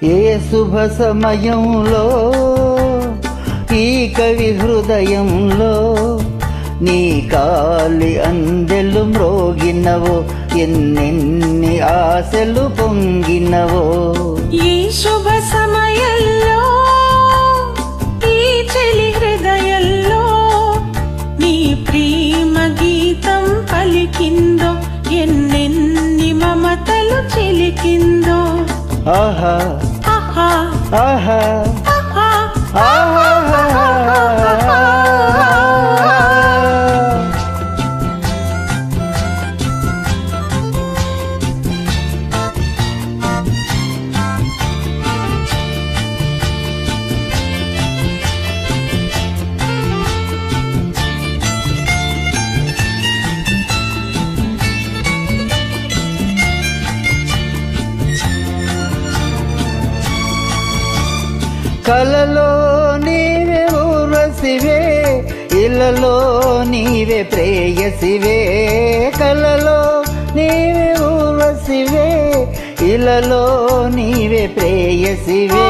ఏ శుభ సమయంలో ఈ కవి హృదయంలో నీ కాలి అందెలు మ్రోగినవో, ఎన్నెన్ని ఆశలు పొంగినవో. ఈ శుభ సమయంలో ఈ చెలి హృదయంలో నీ ప్రేమ గీతం పలికిందో, ఎన్నెన్ని మమతలు చిలికిందో. ఆహా ఆహా ఆహా ఆహా ఆహా. కలలో నీవే ఊర్వశివే, ఇలలో నీవే ప్రేయసివే. కలలో నీవే ఊర్వశివే, ఇలలో నీవే ప్రేయసివే.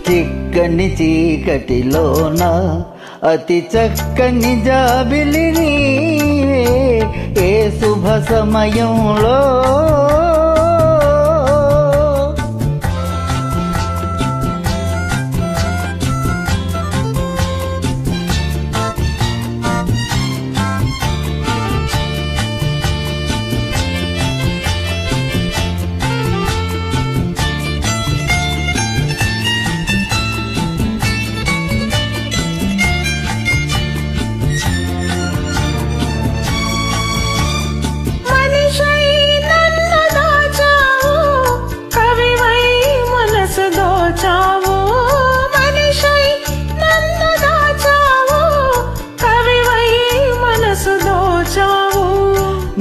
చిక్కని చీకటిలోన అతి చక్కని జాబిలి నీవే, ఏ శుభ సమయంలో.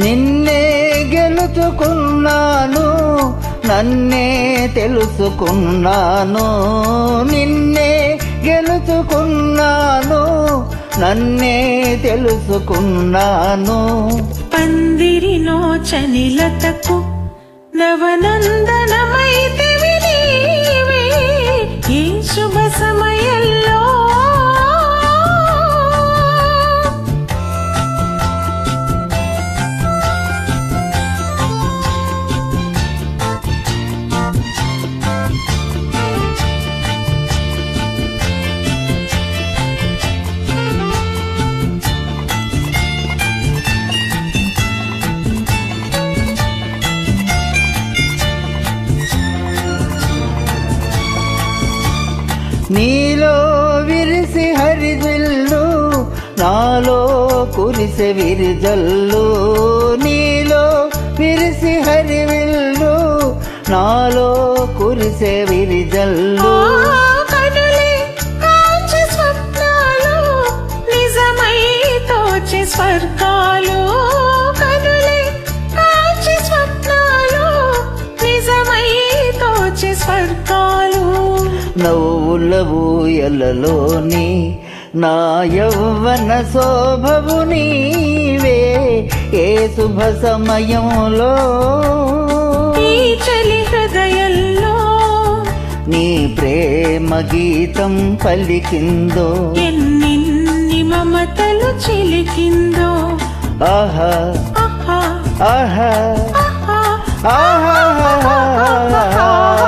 నిన్నే గెలుచుకున్నాను, నన్నే తెలుసుకున్నాను. నిన్నే గెలుచుకున్నాను, నన్నే తెలుసుకున్నాను. పందిరినో చనిలతకు నవనందనమైతివి నీవే, ఈ శుభ సమయంలో. నీలో విరిసి హరిజల్లు, నాలో కురిసె విరిజల్లు. నీలో విరిసి హరివిల్లు, నాలో కురిసె విరిజల్లు. నిజమై తోచి స్వర్గాలు, కనులే కాచి స్వప్నాలు, నిజమై తోచి స్వర్గాలు. నవ్వుల ఊయలలోని నా యవ్వన శోభవు నీవే, ఏ శుభ సమయంలో ఈ చలి హృదయంలో నీ ప్రేమ గీతం పలికిందో, ఎన్నిన్ని మమతలు చిలికిందో. ఆహా ఆహా ఆహా ఆహా ఆహా.